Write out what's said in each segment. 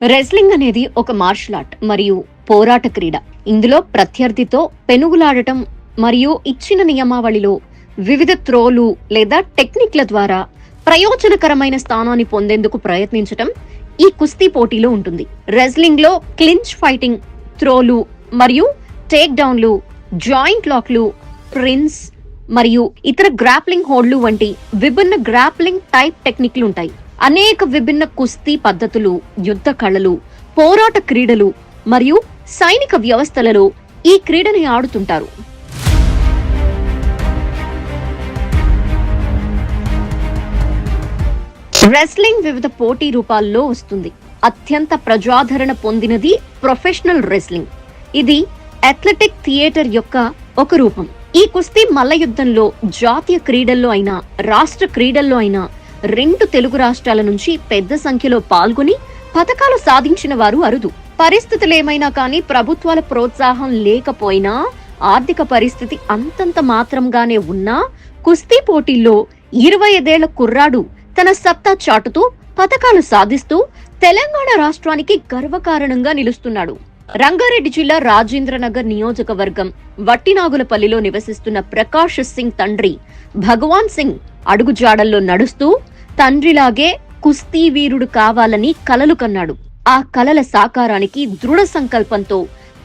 Wrestling అనేది ఒక martial art మరియు పోరాట క్రీడ. ఇందులో ప్రత్యర్థితో పెనుగులాడటం మరియు ఇచ్చిన నియమావళిలో వివిధ త్రోలు లేదా టెక్నిక్ల ద్వారా ప్రయోజనకరమైన స్థానాన్ని పొందేందుకు ప్రయత్నించటం ఈ కుస్తీ పోటీలో ఉంటుంది. రెజ్లింగ్ లో క్లించ్ ఫైటింగ్, త్రోలు మరియు టేక్ డౌన్లు, జాయింట్ లాక్లు, ప్రిన్స్ మరియు ఇతర గ్రాప్లింగ్ హోల్డ్లు వంటి విభిన్న గ్రాప్లింగ్ టైప్ టెక్నిక్లు ఉంటాయి. అనేక విభిన్న కుస్తీ పద్ధతులు, యుద్ధ కళలు, పోరాట క్రీడలు మరియు సైనిక వ్యవస్థలలో ఈ క్రీడని ఆడుతుంటారు. రెస్లింగ్ వివిధ పోటీ రూపాల్లో వస్తుంది. అత్యంత ప్రజాదరణ పొందినది ప్రొఫెషనల్ రెస్లింగ్. ఇది అథ్లెటిక్ థియేటర్ యొక్క ఒక రూపం. ఈ కుస్తీ మల్ల యుద్ధంలో జాతీయ క్రీడల్లో అయినా రాష్ట్ర క్రీడల్లో అయినా 2 తెలుగు రాష్ట్రాల నుంచి పెద్ద సంఖ్యలో పాల్గొని పతకాలు సాధించిన వారు అరుదు. పరిస్థితులేమైనా కానీ ప్రభుత్వాల ప్రోత్సాహం లేకపోయినా, ఆర్థిక పరిస్థితి అంతంత మాత్రంగానే ఉన్నా కుస్తీ పోటీల్లో 25 ఏళ్ల కుర్రాడు తన సత్తా చాటుతూ పతకాలు సాధిస్తూ తెలంగాణ రాష్ట్రానికి గర్వకారణంగా నిలుస్తున్నాడు. రంగారెడ్డి జిల్లా రాజేంద్రనగర్ నియోజకవర్గం వట్టినాగులపల్లిలో నివసిస్తున్న ప్రకాష్ సింగ్ తండ్రి భగవాన్ సింగ్ అడుగుజాడల్లో నడుస్తూ తండ్రిలాగే కుస్తీ వీరుడు కావాలని కలలు కన్నాడు. ఆ కలల సాకారానికి దృఢ సంకల్పంతో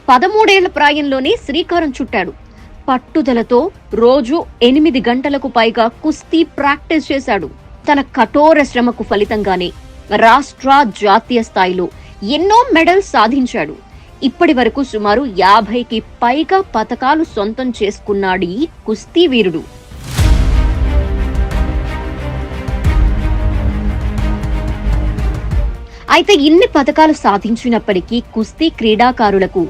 13 ఏళ్ల ప్రాయంలోనే శ్రీకారం చుట్టాడు. పట్టుదలతో రోజు 8 గంటలకు పైగా కుస్తీ ప్రాక్టీస్ చేశాడు. తన కఠోర శ్రమకు ఫలితంగానే రాష్ట్ర, జాతీయ స్థాయిలో ఎన్నో మెడల్స్ సాధించాడు. ఇప్పటి వరకు సుమారు 50కి పైగా పతకాలు సొంతం చేసుకున్నాడు ఈ కుస్తీ వీరుడు. అయితే ఇన్ని పతకాలు సాధించినప్పటికీ కుస్తీ క్రీడాకారులకు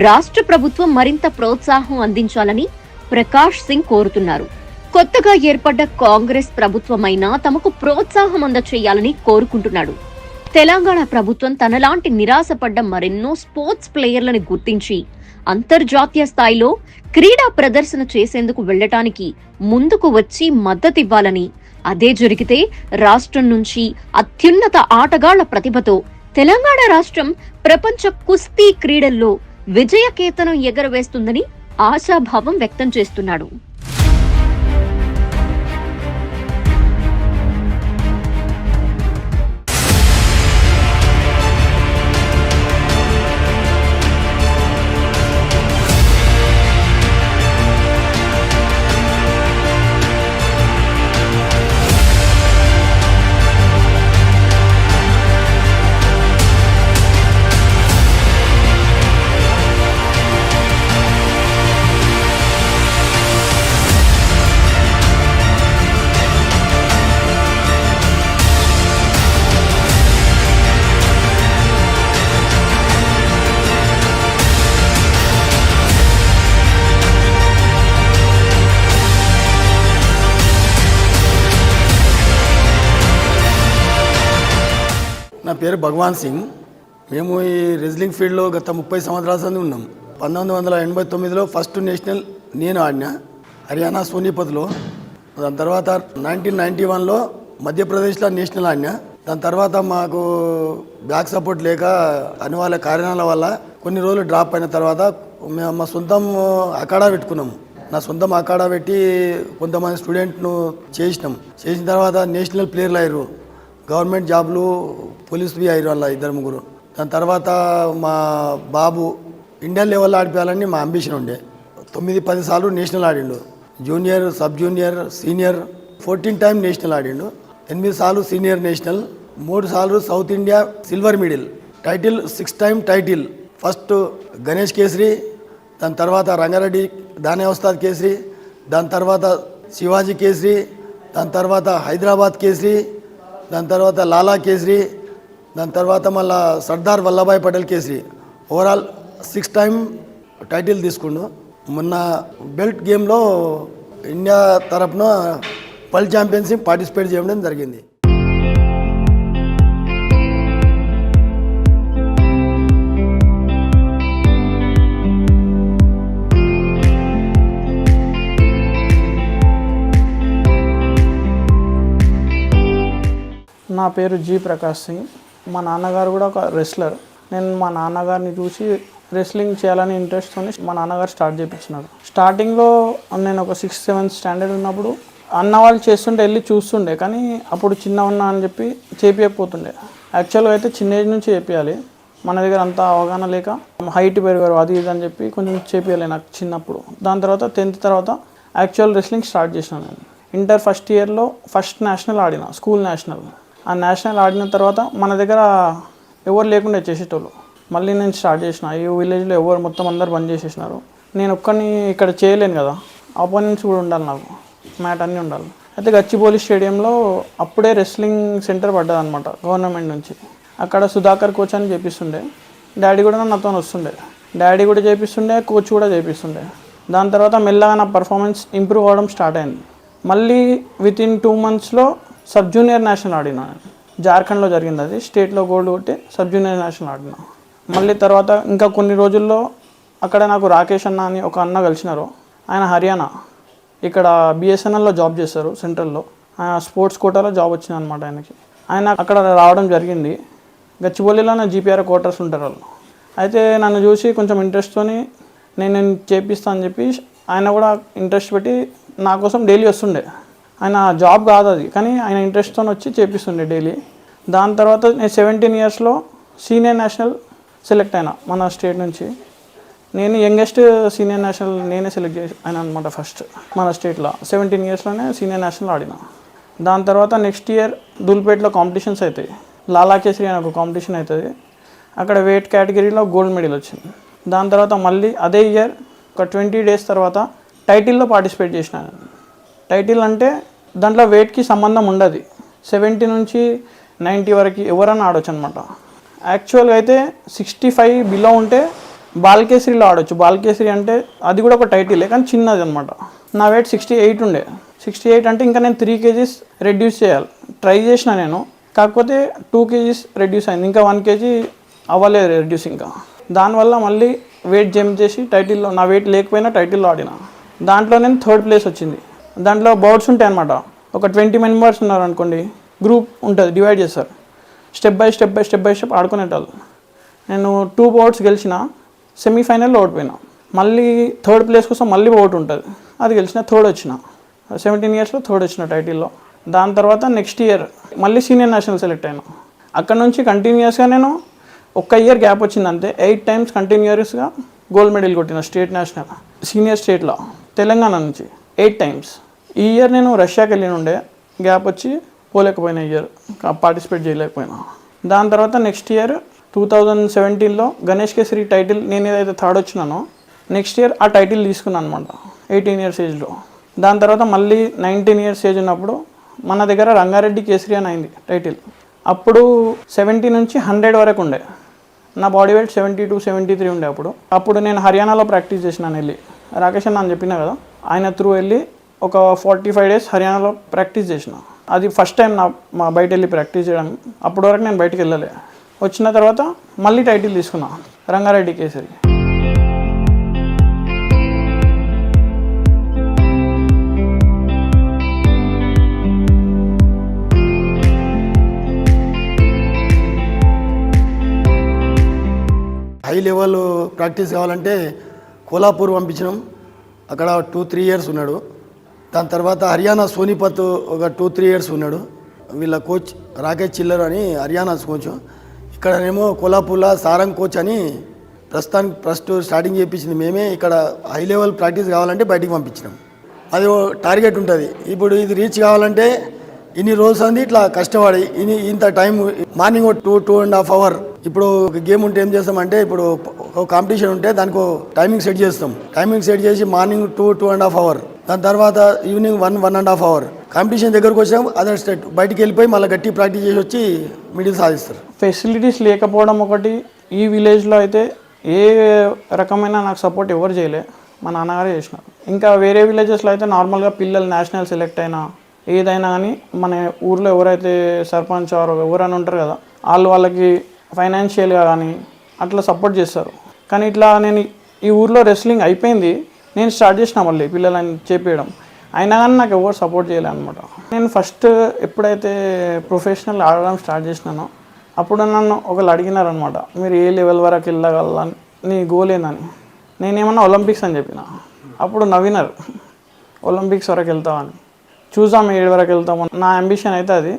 రాష్ట్ర ప్రభుత్వం మరింత ప్రోత్సాహం అందించాలని ప్రకాష్ సింగ్ కోరుతున్నారు. కొత్తగా ఏర్పడ్డ కాంగ్రెస్ ప్రభుత్వమైనా తమకు ప్రోత్సాహం అందచేయాలని కోరుకుంటున్నాడు. తెలంగాణ ప్రభుత్వం తనలాంటి నిరాశపడ్డ మరెన్నో స్పోర్ట్స్ ప్లేయర్లను గుర్తించి అంతర్జాతీయ స్థాయిలో క్రీడా ప్రదర్శన చేసేందుకు వెళ్లటానికి ముందుకు వచ్చి మద్దతివ్వాలని, అదే జరిగితే రాష్ట్రం నుంచి అత్యున్నత ఆటగాళ్ల ప్రతిభతో తెలంగాణ రాష్ట్రం ప్రపంచ కుస్తీ క్రీడల్లో విజయకేతనం ఎగరవేస్తుందని ఆశాభావం వ్యక్తం చేస్తున్నాడు. నా పేరు భగవాన్ సింగ్. మేము ఈ రెజ్లింగ్ ఫీల్డ్లో గత 30 సంవత్సరాల నుండి ఉన్నాం. 1989లో ఫస్ట్ నేషనల్ నేను ఆడినా హర్యానా సోనీపత్లో. దాని తర్వాత 1991లో మధ్యప్రదేశ్లో నేషనల్ ఆడినా. దాని తర్వాత మాకు బ్యాక్ సపోర్ట్ లేక అనివార్య కారణాల వల్ల కొన్ని రోజులు డ్రాప్ అయిన తర్వాత మేము మా సొంతం అఖాడా పెట్టుకున్నాము. నా సొంతం అఖాడా పెట్టి కొంతమంది స్టూడెంట్ను చేసిన తర్వాత నేషనల్ ప్లేయర్లు అయ్యారు. గవర్నమెంట్ జాబ్లు, పోలీస్ బి అయ్యారు వాళ్ళ 2-3. దాని తర్వాత మా బాబు ఇండియన్ లెవెల్లో ఆడిపోయాలని మా అంబిషన్ ఉండే. 9-10 సార్లు నేషనల్ ఆడిండు. Junior, sub junior, senior 14 time national ఆడిండు. 8 సార్లు సీనియర్ నేషనల్, 3 సార్లు South India silver medal title, 6 time title. First Ganesh Kesari, దాని తర్వాత రంగారెడ్డి దానే ఉస్తాద్ కేసరి, దాని తర్వాత శివాజీ కేసరి, దాని తర్వాత హైదరాబాద్ కేసరి, దాని తర్వాత లాలా కేసరి, దాని తర్వాత మళ్ళా Sardar Vallabhbhai Patel kesari. Overall 6 time title తీసుకుండు. మొన్న బెల్ట్ గేమ్లో ఇండియా తరఫున వరల్డ్ ఛాంపియన్షిప్ పార్టిసిపేట్ చేయడం జరిగింది. నా పేరు జి ప్రకాష్ సింగ్. మా నాన్నగారు కూడా ఒక రెస్లర్. నేను మా నాన్నగారిని చూసి రెస్లింగ్ చేయాలని ఇంట్రెస్ట్తో మా నాన్నగారు స్టార్ట్ చేయించినారు. స్టార్టింగ్లో నేను ఒక 6th 7th స్టాండర్డ్ ఉన్నప్పుడు అన్న వాళ్ళు చేస్తుంటే వెళ్ళి చూస్తుండే, కానీ అప్పుడు చిన్న ఉన్నా అని చెప్పి చేపించకపోతుండే. యాక్చువల్గా అయితే చిన్న ఏజ్ నుంచి చేపించాలి, మన దగ్గర అంత అవగాహన లేక హైట్ పెరిగారు అది ఇది అని చెప్పి కొంచెం చేపించాలి నాకు చిన్నప్పుడు. దాని తర్వాత 10th తర్వాత యాక్చువల్ రెస్లింగ్ స్టార్ట్ చేసినాను నేను. ఇంటర్ ఫస్ట్ ఇయర్లో ఫస్ట్ నేషనల్ ఆడిన, స్కూల్ నేషనల్. ఆ నేషనల్ ఆడిన తర్వాత మన దగ్గర ఎవరు లేకుండా చేసేటోళ్ళు. మళ్ళీ నేను స్టార్ట్ చేసిన. ఈ విలేజ్లో ఎవరు మొత్తం అందరు బంద్ చేసేసినారు. నేను ఒక్కడిని ఇక్కడ చేయలేను కదా, ఆపోనెంట్స్ కూడా ఉండాలి, నాకు మ్యాట్ అన్నీ ఉండాలి. అయితే గచ్చిబౌలి స్టేడియంలో అప్పుడే రెస్లింగ్ సెంటర్ పడ్డదనమాట గవర్నమెంట్ నుంచి. అక్కడ సుధాకర్ కోచ్ అని చేపిస్తుండే. డాడీ కూడా నాతో వస్తుండే, డాడీ కూడా చేపిస్తుండే, కోచ్ కూడా చేపిస్తుండే. దాని తర్వాత మెల్లగా నా పర్ఫార్మెన్స్ ఇంప్రూవ్ అవ్వడం స్టార్ట్ అయింది. మళ్ళీ వితిన్ 2 monthsలో సబ్ జూనియర్ నేషనల్ ఆడినా. జార్ఖండ్లో జరిగింది అది, స్టేట్లో గోల్డ్ కొట్టి సబ్ జూనియర్ నేషనల్ ఆడినా. మళ్ళీ తర్వాత ఇంకా కొన్ని రోజుల్లో అక్కడ నాకు రాకేష్ అన్న అని ఒక అన్న కలిసినారు. ఆయన హర్యానా, ఇక్కడ బిఎస్ఎన్ఎల్లో జాబ్ చేస్తారు సెంట్రల్లో. స్పోర్ట్స్ కోటాలో జాబ్ వచ్చింది అనమాట ఆయనకి. ఆయన అక్కడ రావడం జరిగింది. గచ్చిబౌలిలో నా జీపీఆర్ క్వార్టర్స్ ఉంటారు వాళ్ళు. అయితే నన్ను చూసి కొంచెం ఇంట్రెస్ట్తో నేను చేపిస్తాను అని చెప్పి ఆయన కూడా ఇంట్రెస్ట్ పెట్టి నా కోసం డైలీ వస్తుండే. ఆయన జాబ్ కాదు అది, కానీ ఆయన ఇంట్రెస్ట్తో వచ్చి చేపిస్తుండే డైలీ. దాని తర్వాత నేను 17 yearsలో సీనియర్ నేషనల్ సెలెక్ట్ అయినా మన స్టేట్ నుంచి. నేను యంగెస్ట్ సీనియర్ నేషనల్ నేనే సెలెక్ట్ చేసి అయినా అనమాట ఫస్ట్ మన స్టేట్లో. 17 yearsలోనే సీనియర్ నేషనల్ ఆడిన. దాని తర్వాత నెక్స్ట్ ఇయర్ దుల్పేట్లో కాంపిటీషన్స్ అవుతాయి. లాలా కేసరి అని ఒక కాంపిటీషన్ అవుతుంది, అక్కడ వెయిట్ కేటగిరీలో గోల్డ్ మెడల్ వచ్చింది. దాని తర్వాత మళ్ళీ అదే ఇయర్ ఒక 20 days తర్వాత టైటిల్లో పార్టిసిపేట్ చేసిన. టైటిల్ అంటే దాంట్లో వెయిట్కి సంబంధం ఉండదు, 70 నుంచి 90 వరకు ఎవరైనా ఆడొచ్చు అనమాట. యాక్చువల్గా అయితే 65 బిలో ఉంటే బాల్కేసరిలో ఆడొచ్చు. బాల్కేసరి అంటే అది కూడా ఒక టైటిలే, కానీ చిన్నది అనమాట. నా వెయిట్ 68 ఉండే. 68 అంటే ఇంకా నేను 3 kgs రెడ్యూస్ చేయాలి, ట్రై చేసిన నేను. కాకపోతే 2 kgs రెడ్యూస్ అయింది, ఇంకా 1 kg అవ్వలేదు రెడ్యూస్. ఇంకా దానివల్ల మళ్ళీ వెయిట్ జంప్ చేసి టైటిల్లో, నా వెయిట్ లేకపోయినా టైటిల్లో ఆడిన. దాంట్లో నేను 3rd place వచ్చింది. దాంట్లో బౌట్స్ ఉంటాయి అనమాట. ఒక 20 members ఉన్నారు అనుకోండి, గ్రూప్ ఉంటుంది, డివైడ్ చేస్తారు. స్టెప్ బై స్టెప్ ఆడుకునేటాళ్ళు. నేను 2 bouts గెలిచిన, సెమీఫైనల్లో ఓడిపోయినా. మళ్ళీ 3rd place కోసం మళ్ళీ బౌట్ ఉంటుంది, అది గెలిచిన, 3rd వచ్చిన. 17 yearsలో 3rd వచ్చిన టైటిల్లో. దాని తర్వాత నెక్స్ట్ ఇయర్ మళ్ళీ సీనియర్ నేషనల్ సెలెక్ట్ అయినా. అక్కడ నుంచి కంటిన్యూస్గా నేను ఒక్క ఇయర్ గ్యాప్ వచ్చింది అంతే, 8 times కంటిన్యూస్గా గోల్డ్ మెడల్ కొట్టిన స్టేట్ నేషనల్ సీనియర్ స్టేట్లో తెలంగాణ నుంచి 8 times. ఈ ఇయర్ నేను రష్యాకి వెళ్ళి ఉండే, గ్యాప్ వచ్చి పోలేకపోయినా, ఇయర్ పార్టిసిపేట్ చేయలేకపోయినా. దాని తర్వాత నెక్స్ట్ ఇయర్ 2017లో గణేష్ కేసరి టైటిల్ నేను ఏదైతే 3rd వచ్చినానో నెక్స్ట్ ఇయర్ ఆ టైటిల్ తీసుకున్నాను అనమాట 18 years ఏజ్లో. దాని తర్వాత మళ్ళీ 19 years ఏజ్ ఉన్నప్పుడు మన దగ్గర రంగారెడ్డి కేసరి అని అయింది టైటిల్. అప్పుడు 70 నుంచి 100 వరకు ఉండే. నా బాడీ వెయిట్ 72, 73 ఉండే అప్పుడు నేను హర్యానాలో ప్రాక్టీస్ చేసినాను వెళ్ళి. రాకేష్ అన్న అని చెప్పినా కదా, ఆయన త్రూ వెళ్ళి ఒక 45 days హర్యానాలో ప్రాక్టీస్ చేసిన. అది ఫస్ట్ టైం మా బయట వెళ్ళి ప్రాక్టీస్ చేయడం. అప్పటి వరకు నేను బయటికి వెళ్ళలే. వచ్చిన తర్వాత మళ్ళీ టైటిల్ తీసుకున్నా Rangareddy kesari. High level practice కావాలంటే కోలాపూర్ పంపించినాం. అక్కడ 2-3 years ఉన్నాడు. దాని తర్వాత హర్యానా సోనిపత్ ఒక 2-3 years ఉన్నాడు. వీళ్ళ కోచ్ రాకేష్ చిల్లర్ అని హర్యానా కోచ్. ఇక్కడనేమో కోలాపూర్లో సారంగ్ కోచ్ అని ప్రస్తుతానికి ఫస్ట్ స్టార్టింగ్ చేయించింది మేమే. ఇక్కడ హై లెవెల్ ప్రాక్టీస్ కావాలంటే బయటికి పంపించినాం. అది టార్గెట్ ఉంటుంది. ఇప్పుడు ఇది రీచ్ కావాలంటే ఇన్ని రోజులు అంది ఇట్లా కష్టపడి ఇంత టైం, మార్నింగ్ 2.5 hours. ఇప్పుడు ఒక గేమ్ ఉంటే ఏం చేస్తామంటే, ఇప్పుడు ఒక కాంపిటీషన్ ఉంటే దానికి టైమింగ్ సెట్ చేస్తాం. టైమింగ్ సెట్ చేసి మార్నింగ్ 2.5 hours, దాని తర్వాత ఈవినింగ్ 1.5 hours. కాంపిటీషన్ దగ్గరకు వచ్చాం, అదర్ స్టేట్ బయటికి వెళ్ళిపోయి మళ్ళీ గట్టి ప్రాక్టీస్ చేసి వచ్చి మిడిల్ సాధిస్తారు. ఫెసిలిటీస్ లేకపోవడం ఒకటి. ఈ విలేజ్లో అయితే ఏ రకమైన నాకు సపోర్ట్ ఎవరు చేయలే, మా నాన్నగారే చేసినారు. ఇంకా వేరే విలేజెస్లో అయితే నార్మల్గా పిల్లలు నేషనల్ సెలెక్ట్ అయినా ఏదైనా కానీ మన ఊర్లో ఎవరైతే సర్పంచ్ ఎవరైనా ఉంటారు కదా, వాళ్ళకి ఫైనాన్షియల్గా కానీ అట్లా సపోర్ట్ చేస్తారు. కానీ ఇట్లా నేను ఈ ఊర్లో రెస్లింగ్ అయిపోయింది, నేను స్టార్ట్ చేసిన మళ్ళీ పిల్లలని చేపించడం, అయినా కానీ నాకు ఎవరు సపోర్ట్ చేయలే అనమాట. నేను ఫస్ట్ ఎప్పుడైతే ప్రొఫెషనల్ ఆడడం స్టార్ట్ చేసినానో అప్పుడు నన్ను ఒకళ్ళు అడిగినారనమాట, మీరు ఏ లెవెల్ వరకు వెళ్ళగలని, నీ గోల్ ఏందని. నేనేమన్నా ఒలింపిక్స్ అని చెప్పిన. అప్పుడు నవ్వినారు, ఒలింపిక్స్ వరకు వెళ్తామని. చూసాం ఏడు వరకు వెళ్తాము. నా అంబిషన్ అయితే అది,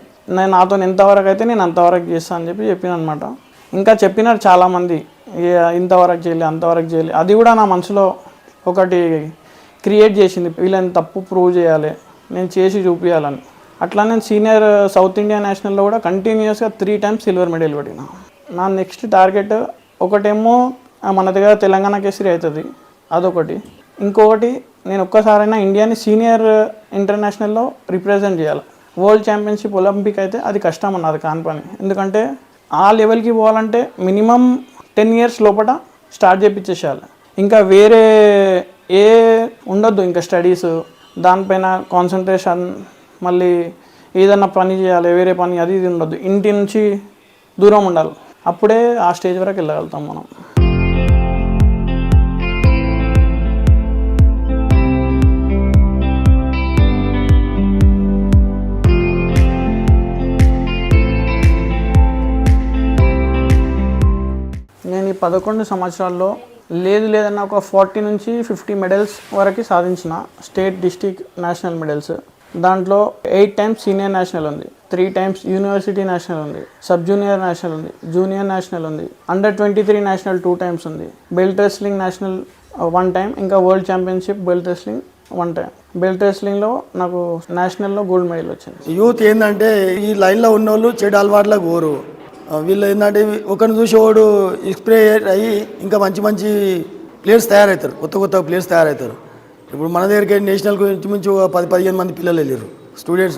నాతో ఎంతవరకు అయితే నేను అంతవరకు చేస్తాను అని చెప్పిన అనమాట. ఇంకా చెప్పినారు చాలామంది, ఇంతవరకు చేయాలి అంతవరకు చేయాలి. అది కూడా నా మనసులో ఒకటి క్రియేట్ చేసింది, వీళ్ళని తప్పు ప్రూవ్ చేయాలి, నేను చేసి చూపించాలని. అట్లా నేను సీనియర్ సౌత్ ఇండియా నేషనల్లో కూడా కంటిన్యూస్గా 3 times సిల్వర్ మెడల్ పడిన. నా నెక్స్ట్ టార్గెట్ ఒకటేమో మన దగ్గర తెలంగాణ కేసరి అవుతుంది, అదొకటి. ఇంకొకటి నేను ఒక్కసారైనా ఇండియాని సీనియర్ ఇంటర్నేషనల్లో రిప్రజెంట్ చేయాలి. వరల్డ్ ఛాంపియన్షిప్ ఒలింపిక్ అయితే అది కష్టం అన్నది కాని పని. ఎందుకంటే ఆ లెవెల్కి పోవాలంటే మినిమం 10 years లోపల స్టార్ట్ చేయించేసేయాలి. ఇంకా వేరే ఏ ఉండొద్దు, ఇంకా స్టడీస్ దానిపైన కాన్సన్ట్రేషన్, మళ్ళీ ఏదన్నా పని చేయాలి, వేరే పని అది ఇది ఉండొద్దు. ఇంటి నుంచి దూరం ఉండాలి, అప్పుడే ఆ స్టేజ్ వరకు వెళ్ళగలుగుతాం మనం. నేను ఈ 11 సంవత్సరాల్లో లేదన్నా ఒక 40 నుంచి 50 మెడల్స్ వరకు సాధించిన. State, district, national medals. దాంట్లో 8 times సీనియర్ నేషనల్ ఉంది, 3 times యూనివర్సిటీ నేషనల్ ఉంది, సబ్ జూనియర్ నేషనల్ ఉంది, జూనియర్ నేషనల్ ఉంది, అండర్ 23 నేషనల్ 2 times ఉంది, బెల్ట్ రెస్లింగ్ నేషనల్ 1 time, ఇంకా world championship belt wrestling 1 time. Belt రెస్లింగ్లో నాకు నేషనల్లో గోల్డ్ మెడల్ వచ్చింది. యూత్ ఏంటంటే ఈ లైన్లో ఉన్న వాళ్ళు చెడు అలవాట్లకు పోరు. వీళ్ళు ఏంటంటే ఒకరిని చూసి వాడు ఇన్స్పైర్ అయ్యి ఇంకా మంచి మంచి ప్లేయర్స్ తయారవుతారు, కొత్త ప్లేయర్స్ తయారవుతారు. ఇప్పుడు మన దగ్గరికి నేషనల్కు ఇంచుమించు 10-15 మంది పిల్లలు వెళ్ళారు.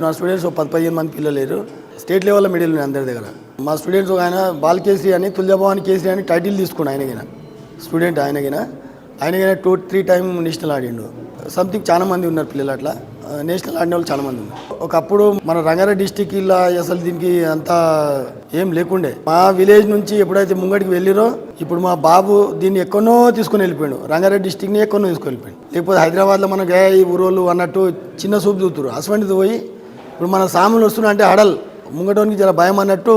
నా స్టూడెంట్స్ 10-15 మంది పిల్లలు వెళ్ళారు. స్టేట్ లెవెల్లో మెడల్ ఉన్నాయి అందరి దగ్గర. మా స్టూడెంట్స్ ఆయన బాల్ కేసరి అని, తుల్యభవాని కేసరి అని టైటిల్ తీసుకున్నాడు. ఆయనగిన స్టూడెంట్ ఆయనగిన 2-3 times నేషనల్ ఆడిండు. సంథింగ్ చాలా మంది ఉన్నారు పిల్లలు, అట్లా నేషనల్ ఆడిన వాళ్ళు చాలా మంది ఉన్నారు. ఒకప్పుడు మన రంగారెడ్డి డిస్టిక్ ఇలా అసలు దీనికి అంత ఏం లేకుండే. మా విలేజ్ నుంచి ఎప్పుడైతే ముంగడికి వెళ్ళిరో, ఇప్పుడు మా బాబు దీన్ని ఎక్కడనో తీసుకుని వెళ్ళిపోయాడు. రంగారెడ్డి డిస్టిక్ని ఎక్కడనో తీసుకుని వెళ్ళిపోయాడు. లేకపోతే హైదరాబాద్లో మన గా ఈ ఊరోళ్ళు అన్నట్టు చిన్న సూపు చూతురు. అసలు పోయి ఇప్పుడు మన సాములు వస్తున్నా అంటే హడల్ ముంగటోనికి జర భయం అన్నట్టు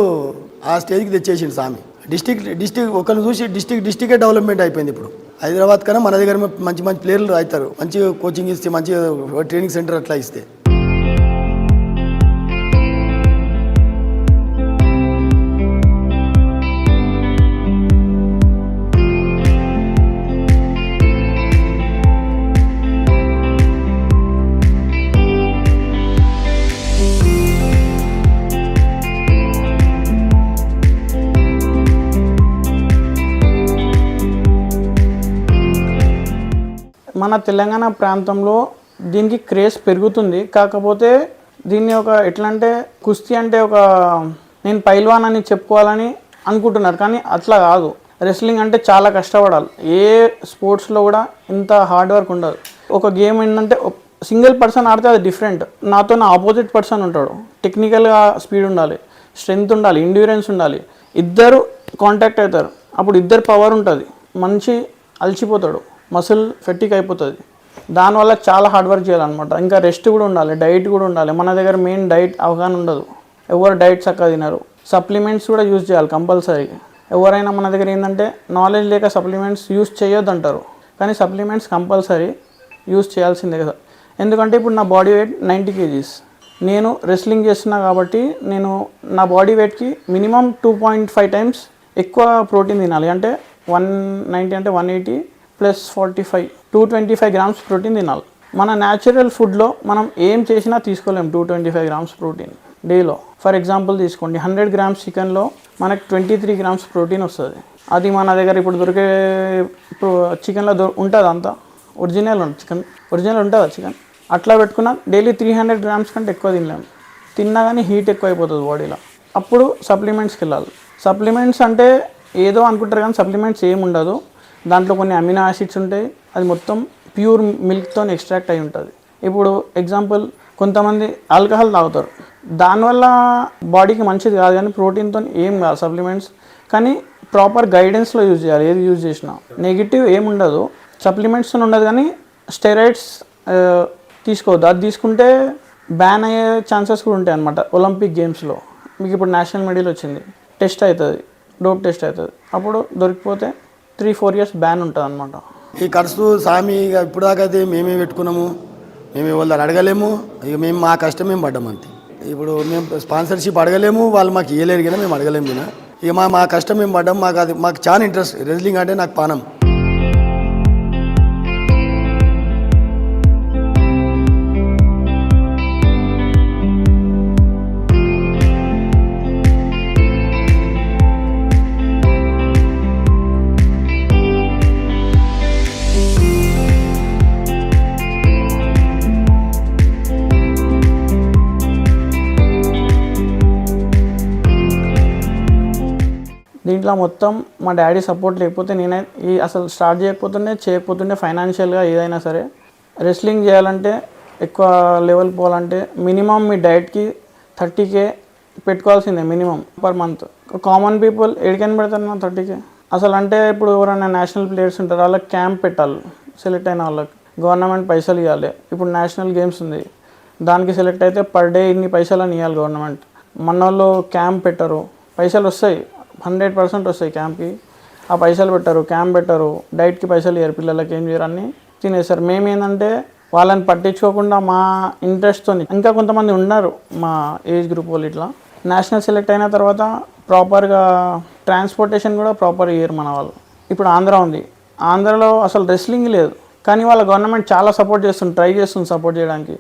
ఆ స్టేజ్కి తెచ్చేసిండు సామి. డిస్టిక్ ఒకరిని చూసి డిస్టికే డెవలప్మెంట్ అయిపోయింది. ఇప్పుడు హైదరాబాద్ కన్నా మన దగ్గర మంచి ప్లేయర్లు అవుతారు, మంచి కోచింగ్ ఇస్తే, మంచి ట్రైనింగ్ సెంటర్ అట్లా ఇస్తే. మన తెలంగాణ ప్రాంతంలో దీనికి క్రేజ్ పెరుగుతుంది. కాకపోతే దీన్ని ఒక ఎట్లా అంటే కుస్తీ అంటే ఒక నేను పైల్వాన్ అని చెప్పుకోవాలని అనుకుంటున్నారు, కానీ అట్లా కాదు. రెస్లింగ్ అంటే చాలా కష్టపడాలి. ఏ స్పోర్ట్స్లో కూడా ఇంత హార్డ్ వర్క్ ఉండదు. ఒక గేమ్ ఏంటంటే సింగిల్ పర్సన్ ఆడితే అది డిఫరెంట్. నాతో నా ఆపోజిట్ పర్సన్ ఉంటాడు. టెక్నికల్గా స్పీడ్ ఉండాలి, స్ట్రెంగ్త్ ఉండాలి, ఎండ్యూరెన్స్ ఉండాలి. ఇద్దరు కాంటాక్ట్ అవుతారు, అప్పుడు ఇద్దరు పవర్ ఉంటుంది. మనిషి అలసిపోతాడు, మసిల్ ఫెట్టిక్ అయిపోతుంది. దానివల్ల చాలా హార్డ్ వర్క్ చేయాలన్నమాట. ఇంకా రెస్ట్ కూడా ఉండాలి, డైట్ కూడా ఉండాలి. మన దగ్గర మెయిన్ డైట్ అవగాహన ఉండదు, ఎవరు డైట్ చక్కగా తినరు. సప్లిమెంట్స్ కూడా యూజ్ చేయాలి కంపల్సరీ. ఎవరైనా మన దగ్గర ఏంటంటే నాలెడ్జ్ లేక సప్లిమెంట్స్ యూజ్ చేయొద్దు అంటారు, కానీ సప్లిమెంట్స్ కంపల్సరీ యూజ్ చేయాల్సిందే కదా. ఎందుకంటే ఇప్పుడు నా బాడీ వెయిట్ 90 kgs. నేను రెస్లింగ్ చేస్తున్నా కాబట్టి నేను నా బాడీ వెయిట్కి మినిమం 2.5 times ఎక్కువ ప్రోటీన్ తినాలి. అంటే 190 అంటే 180 + 45 225 grams ప్రోటీన్ తినాలి. మన న్యాచురల్ ఫుడ్లో మనం ఏం చేసినా తీసుకోలేము 225 grams ప్రోటీన్ డేలో. ఫర్ ఎగ్జాంపుల్ తీసుకోండి, 100 grams చికెన్లో మనకు 23 grams ప్రోటీన్ వస్తుంది. అది మన దగ్గర ఇప్పుడు దొరికే చికెన్లో ఉంటుంది, అంతా ఒరిజినల్ చికెన్ ఒరిజినల్ ఉంటుందా చికెన్? అట్లా పెట్టుకున్నా డైలీ 300 grams కంటే ఎక్కువ తినలేము. తిన్నా కానీ హీట్ ఎక్కువ అయిపోతుంది బాడీలో. అప్పుడు సప్లిమెంట్స్కి వెళ్ళాలి. సప్లిమెంట్స్ అంటే ఏదో అనుకుంటారు, కానీ సప్లిమెంట్స్ ఏమి ఉండదు. దాంట్లో కొన్ని అమినో యాసిడ్స్ ఉంటాయి, అది మొత్తం ప్యూర్ మిల్క్తో ఎక్స్ట్రాక్ట్ అయి ఉంటుంది. ఇప్పుడు ఎగ్జాంపుల్ కొంతమంది ఆల్కహాల్ తాగుతారు, దానివల్ల బాడీకి మంచిది కాదు, కానీ ప్రోటీన్తో ఏం కాదు సప్లిమెంట్స్. కానీ ప్రాపర్ గైడెన్స్లో యూజ్ చేయాలి. ఏది యూజ్ చేసినా నెగిటివ్ ఏముండదు, సప్లిమెంట్స్తో ఉండదు. కానీ స్టెరాయిడ్స్ తీసుకోవద్దు, అది తీసుకుంటే బ్యాన్ అయ్యే ఛాన్సెస్ కూడా ఉంటాయి అన్నమాట. ఒలింపిక్ గేమ్స్లో మీకు ఇప్పుడు నేషనల్ మెడల్ వచ్చింది, టెస్ట్ అవుతుంది, డోప్ టెస్ట్ అవుతుంది. అప్పుడు దొరికిపోతే 3-4 years బ్యాన్ ఉంటుంది అనమాట. ఈ ఖర్చు సామి ఇక ఇప్పుడు దాకా అయితే మేమే పెట్టుకున్నాము, మేము వాళ్ళని అడగలేము. ఇక మేము మా కష్టం మేము పడ్డాం అంతే. ఇప్పుడు మేము స్పాన్సర్షిప్ అడగలేము, వాళ్ళు మాకు ఇవ్వలేరు కదా, మేము అడగలేము కదా. ఇక మా కష్టం మేము పడ్డాం. మాకు చాలా ఇంట్రెస్ట్ రెజ్లింగ్ అంటే, నాకు పానం. దీంట్లో మొత్తం మా డాడీ సపోర్ట్ లేకపోతే నేనే అసలు స్టార్ట్ చేయకపోతుండే ఫైనాన్షియల్గా ఏదైనా సరే. రెస్లింగ్ చేయాలంటే, ఎక్కువ లెవెల్ పోవాలంటే మినిమం మీ డైట్కి 30K పెట్టుకోవాల్సిందే minimum per month. Common people ఎడికైనా పెడతారు నా 30K అసలు. అంటే ఇప్పుడు ఎవరైనా నేషనల్ ప్లేయర్స్ ఉంటారు, వాళ్ళకి క్యాంప్ పెట్టాలి. సెలెక్ట్ అయిన వాళ్ళకి గవర్నమెంట్ పైసలు ఇవ్వాలి. ఇప్పుడు నేషనల్ గేమ్స్ ఉంది, దానికి సెలెక్ట్ అయితే పర్ డే ఇన్ని పైసలు అని ఇవ్వాలి గవర్నమెంట్. మన వాళ్ళు క్యాంప్ పెట్టరు, పైసలు వస్తాయి 100% వస్తాయి క్యాంప్కి. ఆ పైసలు పెట్టరు, క్యాంప్ పెట్టరు, డైట్కి పైసలు ఇవ్వరు, పిల్లలకి ఏం చేయరు, అన్నీ తినేస్తారు. మేమేంటంటే వాళ్ళని పట్టించుకోకుండా మా ఇంట్రెస్ట్తో, ఇంకా కొంతమంది ఉన్నారు మా ఏజ్ గ్రూప్ వాళ్ళు ఇట్లా నేషనల్ సెలెక్ట్ అయిన తర్వాత ప్రాపర్గా ట్రాన్స్పోర్టేషన్ కూడా ప్రాపర్గా ఇయ్యరు మన వాళ్ళు. ఇప్పుడు ఆంధ్ర ఉంది, ఆంధ్రలో అసలు రెస్లింగ్ లేదు, కానీ వాళ్ళ గవర్నమెంట్ చాలా సపోర్ట్ చేస్తుంది, ట్రై చేస్తుంది సపోర్ట్ చేయడానికి.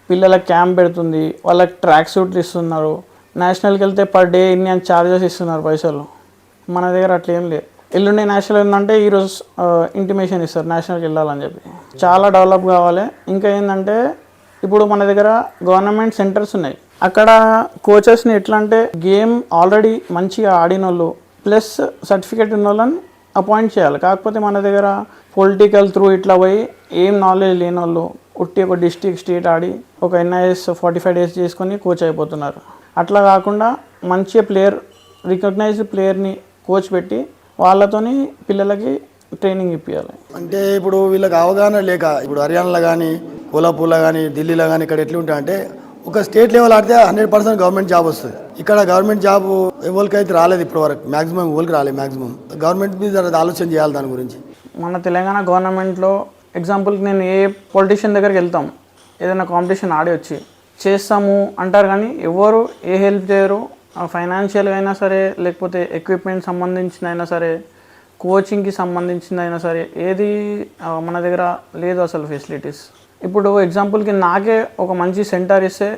పిల్లలకి క్యాంప్ పెడుతుంది, వాళ్ళకి ట్రాక్ సూట్లు ఇస్తున్నారు. నేషనల్కి వెళ్తే పర్ డే ఇన్ని అని ఛార్జెస్ ఇస్తున్నారు పైసలు. మన దగ్గర అట్లా ఏం లేదు. ఎల్లుండి నేషనల్ ఏంటంటే ఈరోజు ఇంటిమేషన్ ఇస్తారు నేషనల్కి వెళ్ళాలని చెప్పి. చాలా డెవలప్ కావాలి. ఇంకా ఏంటంటే ఇప్పుడు మన దగ్గర గవర్నమెంట్ సెంటర్స్ ఉన్నాయి, అక్కడ కోచెస్ని ఎట్లా అంటే గేమ్ ఆల్రెడీ మంచిగా ఆడిన వాళ్ళు ప్లస్ సర్టిఫికేట్ ఉన్న వాళ్ళని అపాయింట్ చేయాలి. కాకపోతే మన దగ్గర పొలిటికల్ త్రూ ఇట్లా పోయి ఏం నాలెడ్జ్ లేని వాళ్ళు ఉట్టి ఒక డిస్ట్రిక్ట్ స్టేట్ ఆడి ఒక NIS 45 days చేసుకొని కోచ్ అయిపోతున్నారు. అట్లా కాకుండా మంచి ప్లేయర్, రికగ్నైజ్డ్ ప్లేయర్ని కోచ్ పెట్టి వాళ్ళతోని పిల్లలకి ట్రైనింగ్ ఇప్పించాలి. అంటే ఇప్పుడు వీళ్ళకి అవగాహన లేక, ఇప్పుడు హర్యానాలో కానీ, కోల్హాపూర్లో కానీ, ఢిల్లీలో కానీ ఇక్కడ ఎట్లా ఉంటాయంటే, ఒక స్టేట్ లెవెల్ ఆడితే 100% గవర్నమెంట్ జాబ్ వస్తుంది. ఇక్కడ గవర్నమెంట్ జాబ్ ఎవరికైతే రాలేదు ఇప్పటి వరకు, మ్యాక్సిమం ఎవరికి రాలేదు. మ్యాక్సిమం గవర్నమెంట్ మీద ఆలోచన చేయాలి దాని గురించి. మన తెలంగాణ గవర్నమెంట్లో ఎగ్జాంపుల్కి నేను ఏ పొలిటీషియన్ దగ్గరికి వెళ్తాం, ఏదైనా కాంపిటీషన్ ఆడి వచ్చి చేస్తాము అంటారు, కానీ ఎవరు ఏ హెల్ప్ చేయరు. ఫైనాన్షియల్గా అయినా సరే, లేకపోతే ఎక్విప్మెంట్ సంబంధించిన అయినా సరే, కోచింగ్కి సంబంధించింది అయినా సరే, ఏది మన దగ్గర లేదు అసలు ఫెసిలిటీస్. ఇప్పుడు ఎగ్జాంపుల్కి నాకే ఒక మంచి సెంటర్ ఇస్తే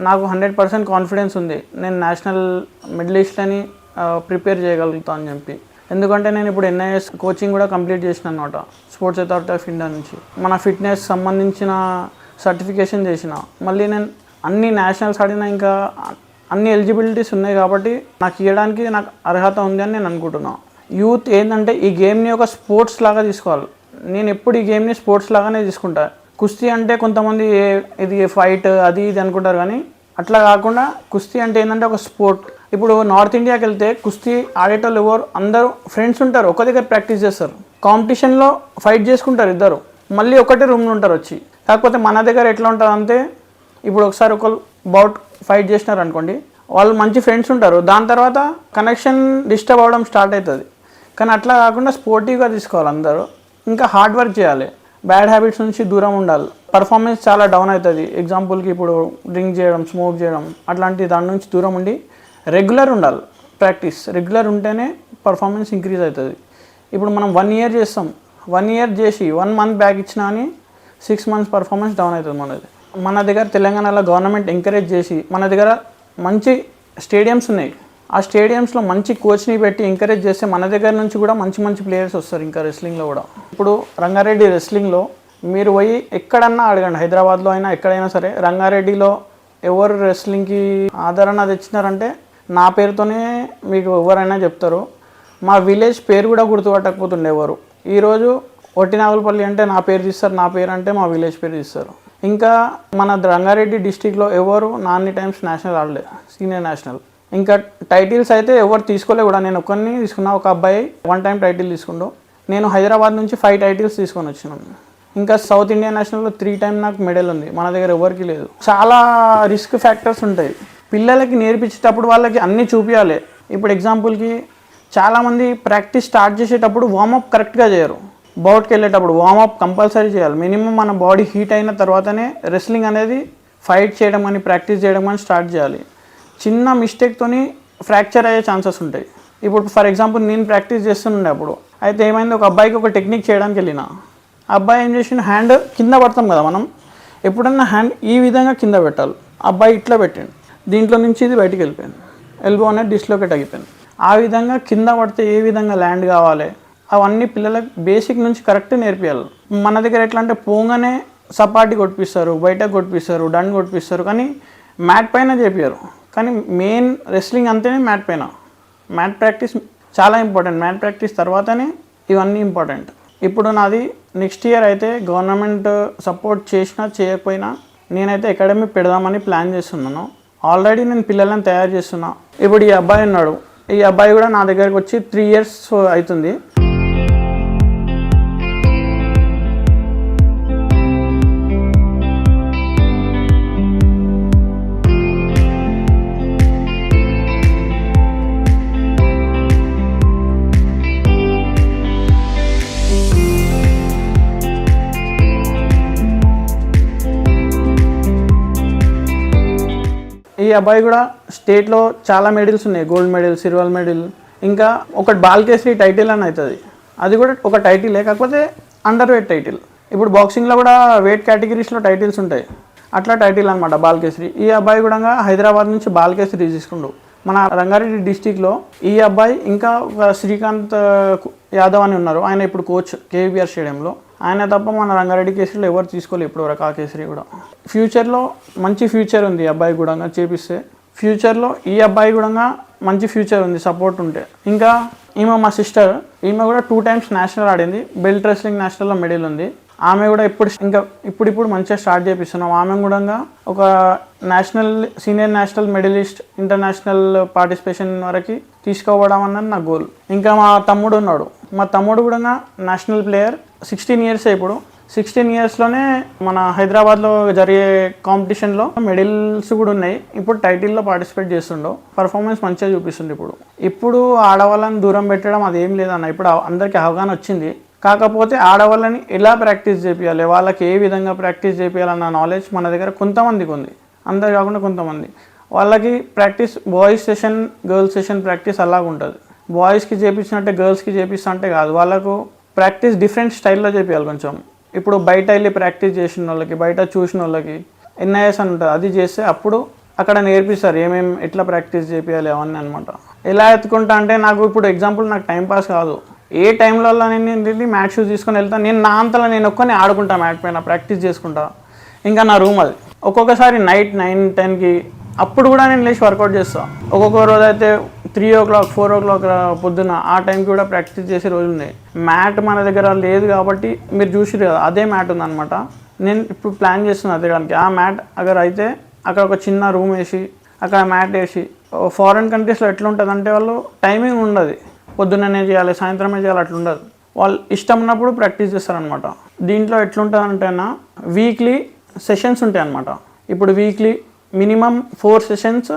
నాకు 100% కాన్ఫిడెన్స్ ఉంది, నేను నేషనల్ మెడలిస్ట్లని ప్రిపేర్ చేయగలుగుతా అని చెప్పి. ఎందుకంటే నేను ఇప్పుడు NIS కోచింగ్ కూడా కంప్లీట్ చేసిన అనమాట, స్పోర్ట్స్ అథారిటీ ఆఫ్ ఇండియా నుంచి. మన ఫిట్నెస్ సంబంధించిన సర్టిఫికేషన్ చేసిన, మళ్ళీ నేను అన్ని నేషనల్స్ ఆడినా, ఇంకా అన్ని ఎలిజిబిలిటీస్ ఉన్నాయి కాబట్టి నాకు ఇవ్వడానికి నాకు అర్హత ఉంది అని నేను అనుకుంటున్నాను. యూత్ ఏంటంటే ఈ గేమ్ని ఒక స్పోర్ట్స్ లాగా తీసుకోవాలి. నేను ఎప్పుడు ఈ గేమ్ని స్పోర్ట్స్ లాగానే తీసుకుంటా. కుస్తీ అంటే కొంతమంది ఇది ఫైట్ అది ఇది అనుకుంటారు, కానీ అట్లా కాకుండా కుస్తీ అంటే ఏంటంటే ఒక స్పోర్ట్. ఇప్పుడు నార్త్ ఇండియాకి వెళ్తే కుస్తీ ఆడేటోళ్ళు ఎవరు, అందరూ ఫ్రెండ్స్ ఉంటారు, ఒక దగ్గర ప్రాక్టీస్ చేస్తారు, కాంపిటీషన్లో ఫైట్ చేసుకుంటారు ఇద్దరు, మళ్ళీ ఒకటే రూమ్లో ఉంటారు వచ్చి. కాకపోతే మన దగ్గర ఎట్లా ఉంటుంది అంటే, ఇప్పుడు ఒకసారి ఒకరు బౌట్ ఫైట్ చేసినారు అనుకోండి, వాళ్ళు మంచి ఫ్రెండ్స్ ఉంటారు, దాని తర్వాత కనెక్షన్ డిస్టర్బ్ అవ్వడం స్టార్ట్ అవుతుంది. కానీ అట్లా కాకుండా స్పోర్టివ్గా తీసుకోవాలి అందరూ. ఇంకా హార్డ్ వర్క్ చేయాలి, బ్యాడ్ హ్యాబిట్స్ నుంచి దూరం ఉండాలి. పర్ఫార్మెన్స్ చాలా డౌన్ అవుతుంది. ఎగ్జాంపుల్కి ఇప్పుడు డ్రింక్ చేయడం, స్మోక్ చేయడం, అట్లాంటి దాని నుంచి దూరం ఉండి రెగ్యులర్ ఉండాలి. ప్రాక్టీస్ రెగ్యులర్ ఉంటేనే పర్ఫార్మెన్స్ ఇంక్రీజ్ అవుతుంది. ఇప్పుడు మనం 1 year చేస్తాం, 1 year చేసి 1 month బ్యాక్ ఇచ్చినా అని 6 months పర్ఫార్మెన్స్ డౌన్ అవుతుంది మనది. మన దగ్గర తెలంగాణలో గవర్నమెంట్ ఎంకరేజ్ చేసి, మన దగ్గర మంచి స్టేడియంస్ ఉన్నాయి, ఆ స్టేడియంస్లో మంచి కోచ్ని పెట్టి ఎంకరేజ్ చేస్తే మన దగ్గర నుంచి కూడా మంచి మంచి ప్లేయర్స్ వస్తారు. ఇంకా రెస్లింగ్లో కూడా ఇప్పుడు రంగారెడ్డి రెస్లింగ్లో మీరు పోయి ఎక్కడన్నా అడగండి, హైదరాబాద్లో అయినా ఎక్కడైనా సరే, రంగారెడ్డిలో ఎవరు రెస్లింగ్కి ఆదరణ తెచ్చినారంటే నా పేరుతోనే మీకు ఎవరైనా చెప్తారు. మా విలేజ్ పేరు కూడా గుర్తుపట్టకపోతుండే ఎవరు. ఈరోజు ఒట్టినాగులపల్లి అంటే నా పేరు తీస్తారు, నా పేరు అంటే మా విలేజ్ పేరు తీస్తారు. ఇంకా మన రంగారెడ్డి డిస్టిక్లో ఎవరు నాన్ని టైమ్స్ నేషనల్ ఆడలేదు, సీనియర్ నేషనల్. ఇంకా టైటిల్స్ అయితే ఎవరు తీసుకోలే కూడా. నేను ఒక్కరిని తీసుకున్నా, ఒక అబ్బాయి 1 time టైటిల్ తీసుకుంటూ. నేను హైదరాబాద్ నుంచి 5 titles తీసుకొని వచ్చినాను. ఇంకా సౌత్ ఇండియా నేషనల్లో 3 times నాకు మెడల్ ఉంది, మన దగ్గర ఎవరికి లేదు. చాలా రిస్క్ ఫ్యాక్టర్స్ ఉంటాయి. పిల్లలకి నేర్పించేటప్పుడు వాళ్ళకి అన్నీ చూపించాలి. ఇప్పుడు ఎగ్జాంపుల్కి చాలామంది ప్రాక్టీస్ స్టార్ట్ చేసేటప్పుడు వార్మప్ కరెక్ట్గా చేయరు. బౌట్కి వెళ్ళేటప్పుడు వార్మప్ కంపల్సరీ చేయాలి. మినిమం మన బాడీ హీట్ అయిన తర్వాతనే రెస్లింగ్ అనేది ఫైట్ చేయడం కానీ ప్రాక్టీస్ చేయడం కానీ స్టార్ట్ చేయాలి. చిన్న మిస్టేక్తోని ఫ్రాక్చర్ అయ్యే ఛాన్సెస్ ఉంటాయి. ఇప్పుడు ఫర్ ఎగ్జాంపుల్ నేను ప్రాక్టీస్ చేస్తుండే అప్పుడు అయితే ఏమైంది, ఒక అబ్బాయికి ఒక టెక్నిక్ చేయడానికి వెళ్ళిన అబ్బాయి ఏం చేసిన, హ్యాండ్ కింద పడతాం కదా మనం, ఎప్పుడన్నా హ్యాండ్ ఈ విధంగా కింద పెట్టాలి. అబ్బాయి ఇట్లా పెట్టండి, దీంట్లో నుంచి ఇది బయటికి వెళ్ళిపోయింది, ఎల్బో అనేది డిస్లోకేట్ అయిపోయింది. ఆ విధంగా కింద పడితే ఏ విధంగా ల్యాండ్ కావాలి అవన్నీ పిల్లలకు బేసిక్ నుంచి కరెక్ట్ నేర్పియాలి. మన దగ్గర ఎట్లా అంటే పోగానే సపాటి కొట్టిస్తారు, బయటకు కొట్టిస్తారు, డన్ కొట్టిస్తారు, కానీ మ్యాట్ పైన చేపియారు. కానీ మెయిన్ రెస్లింగ్ అంతేనే మ్యాట్ పైన. మ్యాట్ ప్రాక్టీస్ చాలా ఇంపార్టెంట్. మ్యాట్ ప్రాక్టీస్ తర్వాతనే ఇవన్నీ ఇంపార్టెంట్. ఇప్పుడు నాది నెక్స్ట్ ఇయర్ అయితే గవర్నమెంట్ సపోర్ట్ చేసినా చేయకపోయినా నేనైతే అకాడమీ పెడదామని ప్లాన్ చేస్తున్నాను. ఆల్రెడీ నేను పిల్లలను తయారు చేస్తున్నా. ఇప్పుడు ఈ అబ్బాయి ఉన్నాడు, ఈ అబ్బాయి కూడా నా దగ్గరకు వచ్చి 3 years అవుతుంది. ఈ అబ్బాయి కూడా స్టేట్లో చాలా మెడల్స్ ఉన్నాయి, గోల్డ్ మెడల్, సిల్వర్ మెడల్, ఇంకా ఒకటి బాల్కేశ్రీ టైటిల్ అని అవుతుంది. అది కూడా ఒక టైటిలే, కాకపోతే అండర్ వెయిట్ టైటిల్. ఇప్పుడు బాక్సింగ్లో కూడా వెయిట్ కేటగిరీస్లో టైటిల్స్ ఉంటాయి, అట్లా టైటిల్ అనమాట బాల్కేశ్రీ. ఈ అబ్బాయి కూడా హైదరాబాద్ నుంచి బాల్కేశ్రీ తీసుకుండు. మన రంగారెడ్డి డిస్టిక్లో ఈ అబ్బాయి ఇంకా ఒక శ్రీకాంత్ యాదవ్ అని ఉన్నారు, ఆయన ఇప్పుడు కోచ్ కేవీఆర్ స్టేడియంలో. ఆయన తప్ప మన రంగారెడ్డి కేసరీలో ఎవరు తీసుకోలేదు ఇప్పటివరకు. ఆ కేసరి కూడా ఫ్యూచర్లో మంచి ఫ్యూచర్ ఉంది ఈ అబ్బాయి కూడా చేపిస్తే. ఫ్యూచర్లో ఈ అబ్బాయి కూడా మంచి ఫ్యూచర్ ఉంది సపోర్ట్ ఉంటే. ఇంకా ఈమె మా సిస్టర్, ఈమె కూడా 2 times నేషనల్ ఆడింది, బెల్ట్ రెస్లింగ్ నేషనల్లో మెడల్ ఉంది. ఆమె కూడా ఇప్పుడు మంచిగా స్టార్ట్ చేపిస్తున్నాం. ఆమె కూడా ఒక national senior national medalist, international participation వరకు తీసుకోవడం అన్నది నా గోల్. ఇంకా మా తమ్ముడు ఉన్నాడు, మా తమ్ముడు కూడా నేషనల్ ప్లేయర్, 16 years. ఇప్పుడు 16 yearsలోనే మన హైదరాబాద్లో జరిగే కాంపిటీషన్లో మెడల్స్ కూడా ఉన్నాయి. ఇప్పుడు టైటిల్లో పార్టిసిపేట్ చేస్తుండో, పర్ఫార్మెన్స్ మంచిగా చూపిస్తుంది. ఇప్పుడు ఆడవాళ్ళని దూరం పెట్టడం అదేం లేదన్న, ఇప్పుడు అందరికీ అవగాహన వచ్చింది. కాకపోతే ఆడవాళ్ళని ఎలా ప్రాక్టీస్ చేయాలి, వాళ్ళకి ఏ విధంగా ప్రాక్టీస్ చేయాలన్న నాలెడ్జ్ మన దగ్గర కొంతమందికి ఉంది, అందరు కాకుండా కొంతమంది. వాళ్ళకి practice boys session, girls session practice అలాగ ఉంటుంది. బాయ్స్కి చేపించినట్టే గర్ల్స్కి చేపిస్తా అంటే కాదు, వాళ్ళకు ప్రాక్టీస్ డిఫరెంట్ స్టైల్లో చేయాలి కొంచెం. ఇప్పుడు బయట వెళ్ళి ప్రాక్టీస్ చేసిన వాళ్ళకి, బయట చూసిన వాళ్ళకి ఎన్ఐఎస్ అని ఉంటుంది, అది చేస్తే అప్పుడు అక్కడ నేర్పిస్తారు ఏమేమి ఎట్లా ప్రాక్టీస్ చేయాలి అవన్నీ అనమాట. ఎలా ఎత్తుకుంటా అంటే నాకు ఇప్పుడు ఎగ్జాంపుల్ నాకు టైంపాస్ కాదు, ఏ టైంలో నేను వెళ్ళి మ్యాట్ షూస్ తీసుకొని వెళ్తాను, నేను నా అంతలో నేను ఒక్కనే ఆడుకుంటా, మ్యాట్ పైన ప్రాక్టీస్ చేసుకుంటా. ఇంకా నా రూమ్ అది. ఒక్కొక్కసారి నైట్ 9-10కి అప్పుడు కూడా నేను లేచి వర్కౌట్ చేస్తాను. ఒక్కొక్క రోజు అయితే 3 o'clock 4 o'clock పొద్దున్న ఆ టైంకి కూడా ప్రాక్టీస్ చేసే రోజు ఉన్నాయి. మ్యాట్ మన దగ్గర లేదు కాబట్టి మీరు చూసిరు కదా, అదే మ్యాట్ ఉందన్నమాట. నేను ఇప్పుడు ప్లాన్ చేస్తున్నాను తిరగడానికి. ఆ మ్యాట్ అగర్ అయితే అక్కడ ఒక చిన్న రూమ్ వేసి అక్కడ మ్యాట్ వేసి, ఫారిన్ కంట్రీస్లో ఎట్లా ఉంటుంది అంటే వాళ్ళు టైమింగ్ ఉండదు, పొద్దున్ననే చేయాలి సాయంత్రమే చేయాలి అట్లా ఉండదు, వాళ్ళు ఇష్టం ఉన్నప్పుడు ప్రాక్టీస్ చేస్తారనమాట. దీంట్లో ఎట్లుంటుందంటేనా వీక్లీ సెషన్స్ ఉంటాయి అన్నమాట. ఇప్పుడు వీక్లీ మినిమం 4 sessions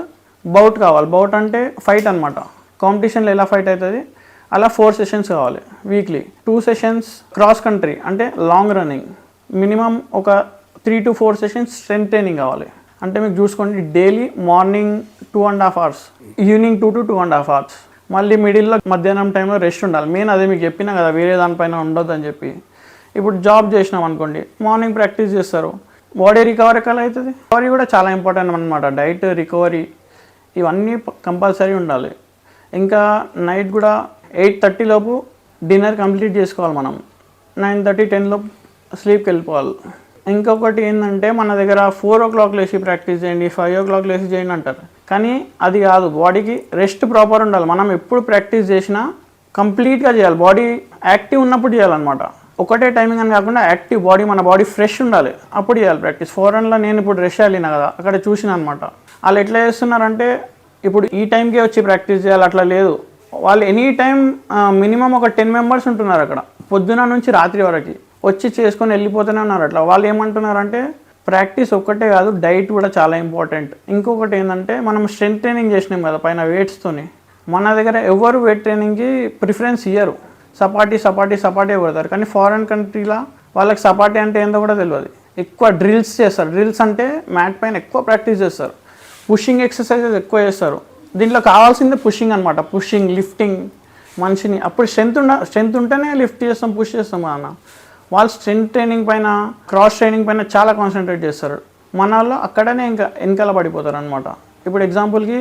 బౌట్ కావాలి. బౌట్ అంటే ఫైట్ అనమాట, కాంపిటీషన్లో ఎలా ఫైట్ అవుతుంది అలా 4 sessions కావాలి వీక్లీ. 2 sessions క్రాస్ కంట్రీ అంటే లాంగ్ రన్నింగ్, మినిమం ఒక 3 to 4 sessions స్ట్రెంత్ ట్రైనింగ్ కావాలి. అంటే మీకు చూసుకోండి, daily morning 2.5 hours, evening 2 to 2.5 hours, మళ్ళీ మిడిల్లో మధ్యాహ్నం టైంలో రెస్ట్ ఉండాలి. మెయిన్ అదే మీకు చెప్పినా కదా, వేరే దానిపైన ఉండొద్దు అని చెప్పి. ఇప్పుడు జాబ్ చేసినాం అనుకోండి, మార్నింగ్ ప్రాక్టీస్ చేస్తారు, బాడీ రికవరీ ఎలా అవుతుంది. రికవరీ కూడా చాలా ఇంపార్టెంట్ అనమాట, డైట్ రికవరీ ఇవన్నీ కంపల్సరీ ఉండాలి. ఇంకా నైట్ కూడా 8:30 లోపు డిన్నర్ కంప్లీట్ చేసుకోవాలి మనం, 9:30 10 లోపు స్లీప్కి వెళ్ళిపోవాలి. ఇంకొకటి ఏంటంటే మన దగ్గర 4 o'clock లేచి ప్రాక్టీస్ చేయండి, 5 o'clock లేచి చేయండి అంటారు, కానీ అది కాదు. బాడీకి రెస్ట్ ప్రాపర్ ఉండాలి. మనం ఎప్పుడు ప్రాక్టీస్ చేసినా కంప్లీట్గా చేయాలి, బాడీ యాక్టివ్ ఉన్నప్పుడు చేయాలన్నమాట. ఒకటే టైమింగ్ అని కాకుండా యాక్టివ్ బాడీ, మన బాడీ ఫ్రెష్ ఉండాలి, అప్పుడు చేయాలి ప్రాక్టీస్. ఫారెన్లో నేను ఇప్పుడు రష్యా వెళ్ళినా కదా, అక్కడ చూసిన అనమాట. వాళ్ళు ఎట్లా చేస్తున్నారంటే ఇప్పుడు ఈ టైంకే వచ్చి ప్రాక్టీస్ చేయాలి అట్లా లేదు. వాళ్ళు ఎనీ టైం మినిమం ఒక 10 members ఉంటున్నారు అక్కడ, పొద్దున నుంచి రాత్రి వరకు వచ్చి చేసుకొని వెళ్ళిపోతూనే ఉన్నారు. అట్లా వాళ్ళు ఏమంటున్నారంటే ప్రాక్టీస్ ఒక్కటే కాదు, డైట్ కూడా చాలా ఇంపార్టెంట్. ఇంకొకటి ఏంటంటే మనం స్ట్రెంత్ ట్రైనింగ్ చేసినాం కదా పైన వెయిట్స్తోని, మన దగ్గర ఎవరు వెయిట్ ట్రైనింగ్కి ప్రిఫరెన్స్ ఇయ్యరు, సపాటీ కొడతారు. కానీ ఫారెన్ కంట్రీలో వాళ్ళకి సపాటీ అంటే ఏందో కూడా తెలియదు. ఎక్కువ డ్రిల్స్ చేస్తారు. డ్రిల్స్ అంటే మ్యాట్ పైన ఎక్కువ ప్రాక్టీస్ చేస్తారు. పుషింగ్ ఎక్సర్సైజెస్ ఎక్కువ చేస్తారు. దీంట్లో కావాల్సిందే పుషింగ్ అనమాట. పుషింగ్, లిఫ్టింగ్ మనిషిని. అప్పుడు స్ట్రెంత్ ఉంటేనే లిఫ్ట్ చేస్తాం, పుష్ చేస్తాం అన్న. వాళ్ళు స్ట్రెంత్ ట్రైనింగ్ పైన, క్రాస్ ట్రైనింగ్ పైన చాలా కాన్సన్ట్రేట్ చేస్తారు. మన వాళ్ళు అక్కడనే ఇంకా వెనకాల పడిపోతారు అనమాట. ఇప్పుడు ఎగ్జాంపుల్కి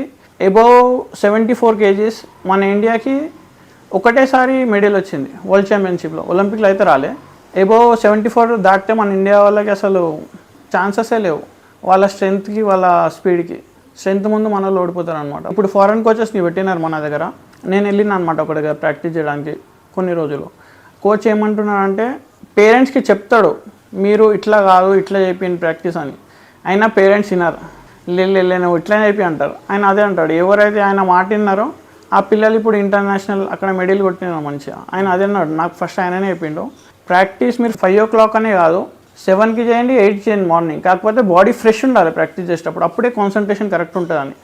అబౌవ్ 74 kgs మన ఇండియాకి ఒకటేసారి మెడల్ వచ్చింది వరల్డ్ ఛాంపియన్షిప్లో. ఒలింపిక్లో అయితే రాలే. అబౌవ్ 74 దాటితే మన ఇండియా వాళ్ళకి అసలు ఛాన్సెసే లేవు. వాళ్ళ స్ట్రెంత్కి, వాళ్ళ స్పీడ్కి. స్ట్రెంత్ ముందు మన వాళ్ళు ఓడిపోతారు అనమాట. ఇప్పుడు ఫారెన్ కోచెస్ని పెట్టినారు మన దగ్గర. నేను వెళ్ళిన అనమాట ఒక దగ్గర ప్రాక్టీస్ చేయడానికి కొన్ని రోజులు. కోచ్ ఏమంటున్నాడంటే పేరెంట్స్కి చెప్తాడు, మీరు ఇట్లా కాదు ఇట్లా చెప్పిన ప్రాక్టీస్ అని. అయినా పేరెంట్స్ విన్నారు. నువ్వు ఇట్లా చెప్పి అంటారు. ఆయన అదే అంటాడు. ఎవరైతే ఆయన మాట విన్నారో ఆ పిల్లలు ఇప్పుడు ఇంటర్నేషనల్ అక్కడ మెడల్ కొట్టినారు మంచిగా. ఆయన అదే అన్నాడు, నాకు ఫస్ట్ ఆయననే చెప్పిండు, ప్రాక్టీస్ మీరు 5 o'clock అనే కాదు 7కి చేయండి, 8కి చేయండి మార్నింగ్. కాకపోతే బాడీ ఫ్రెష్ ఉండాలి ప్రాక్టీస్ చేసేటప్పుడు. అప్పుడే కాన్సన్ట్రేషన్ కరెక్ట్ ఉంటుందని.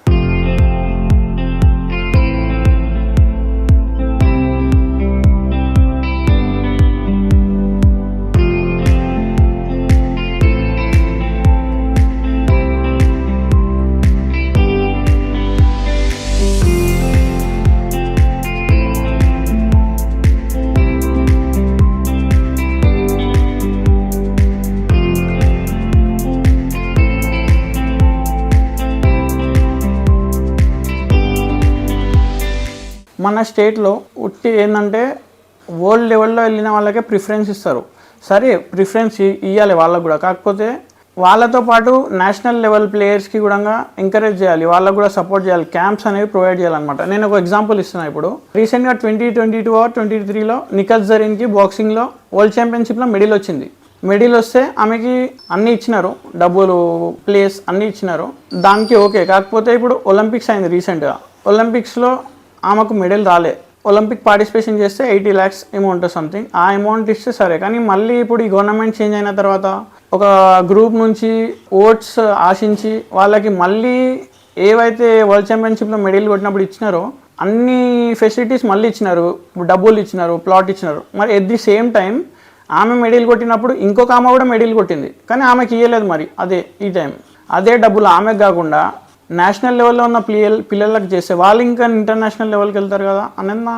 మన స్టేట్లో ఉట్టి ఏంటంటే వరల్డ్ లెవెల్లో వెళ్ళిన వాళ్ళకే ప్రిఫరెన్స్ ఇస్తారు. సరే ప్రిఫరెన్స్ ఇవ్వాలి వాళ్ళకు కూడా. కాకపోతే వాళ్ళతో పాటు నేషనల్ లెవెల్ ప్లేయర్స్కి కూడా ఎంకరేజ్ చేయాలి, వాళ్ళకు కూడా సపోర్ట్ చేయాలి. క్యాంప్స్ అనేవి ప్రొవైడ్ చేయాలన్నమాట. నేను ఒక ఎగ్జాంపుల్ ఇస్తున్నాను. ఇప్పుడు రీసెంట్గా 2022 or 2023లో నిఖత్ జరీన్కి బాక్సింగ్లో వరల్డ్ ఛాంపియన్షిప్లో మెడల్ వచ్చింది. మెడల్ వస్తే ఆమెకి అన్నీ ఇచ్చినారు, డబ్బులు, ప్లేస్ అన్నీ ఇచ్చినారు. దానికి ఓకే. కాకపోతే ఇప్పుడు ఒలింపిక్స్ అయింది రీసెంట్గా. ఒలింపిక్స్లో ఆమెకు మెడల్ రాలే. ఒలింపిక్ పార్టిసిపేషన్ చేస్తే 80 lakhs అమౌంట్ సంథింగ్. ఆ అమౌంట్ ఇస్తే సరే. కానీ మళ్ళీ ఇప్పుడు ఈ గవర్నమెంట్ చేంజ్ అయిన తర్వాత ఒక గ్రూప్ నుంచి ఓట్స్ ఆశించి వాళ్ళకి మళ్ళీ ఏవైతే వరల్డ్ ఛాంపియన్షిప్లో మెడల్ కొట్టినప్పుడు ఇచ్చినారో అన్ని ఫెసిలిటీస్ మళ్ళీ ఇచ్చినారు, డబ్బులు ఇచ్చినారు, ప్లాట్ ఇచ్చినారు. మరి ఎట్ ది సేమ్ టైం ఆమె మెడల్ కొట్టినప్పుడు ఇంకొక ఆమె కూడా మెడల్ కొట్టింది, కానీ ఆమెకి ఇవ్వలేదు. మరి అదే ఈ టైం అదే డబ్బులు ఆమెకు కాకుండా నేషనల్ లెవెల్లో ఉన్న పిల్లలకు చేస్తే వాళ్ళు ఇంకా ఇంటర్నేషనల్ లెవెల్కి వెళ్తారు కదా అనేది నా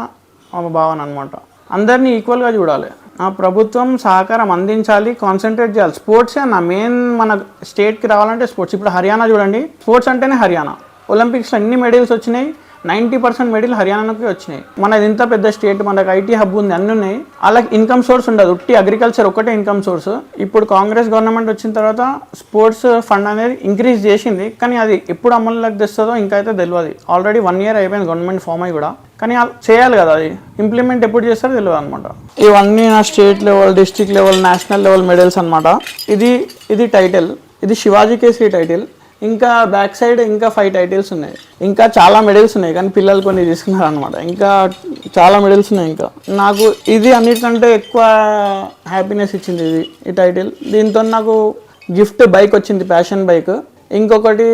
భావన అనమాట. అందరినీ ఈక్వల్గా చూడాలి. ఆ ప్రభుత్వం సహకారం అందించాలి, కాన్సన్ట్రేట్ చేయాలి. స్పోర్ట్సే అన్న మెయిన్. మన స్టేట్కి రావాలంటే స్పోర్ట్స్. ఇప్పుడు హర్యానా చూడండి, స్పోర్ట్స్ అంటేనే హర్యానా. ఒలింపిక్స్లో ఎన్ని మెడల్స్ వచ్చినాయి, 90% మెడల్ హర్యానాకి వచ్చినాయి. మనది ఇంత పెద్ద స్టేట్, మనకు ఐటీ హబ్ ఉంది, అన్నీ ఉన్నాయి. వాళ్ళకి ఇన్కమ్ సోర్స్ ఉండదు, ఉట్టి అగ్రికల్చర్ ఒక్కటే ఇన్కమ్ సోర్స్. ఇప్పుడు కాంగ్రెస్ గవర్నమెంట్ వచ్చిన తర్వాత స్పోర్ట్స్ ఫండ్ అనేది ఇంక్రీజ్ చేసింది, కానీ అది ఎప్పుడు అమలులోకి తెస్తుందో ఇంకా అయితే తెలియదు. ఆల్రెడీ 1 year అయిపోయింది గవర్నమెంట్ ఫామ్ అయ్యి కూడా, కానీ చేయాలి కదా. అది ఇంప్లిమెంట్ ఎప్పుడు చేస్తారో తెలియదు అనమాట. ఇవన్నీ నా state level, district level, national level medals అనమాట. ఇది టైటిల్, ఇది శివాజీ కేసరి టైటిల్. ఇంకా బ్యాక్ సైడ్ ఇంకా 5 titles ఉన్నాయి. ఇంకా చాలా మెడల్స్ ఉన్నాయి, కానీ పిల్లలు కొన్ని తీసుకున్నారు అనమాట. ఇంకా చాలా మెడల్స్ ఉన్నాయి. ఇంకా నాకు ఇది అన్నిటికంటే ఎక్కువ హ్యాపీనెస్ ఇచ్చింది ఈ టైటిల్. దీంతో నాకు గిఫ్ట్ బైక్ వచ్చింది, ప్యాషన్ బైక్. ఇంకొకటి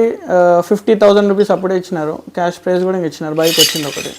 50,000 rupees అప్పుడే ఇచ్చినారు, క్యాష్ ప్రైజ్ కూడా ఇచ్చినారు. బైక్ వచ్చింది ఒకటి.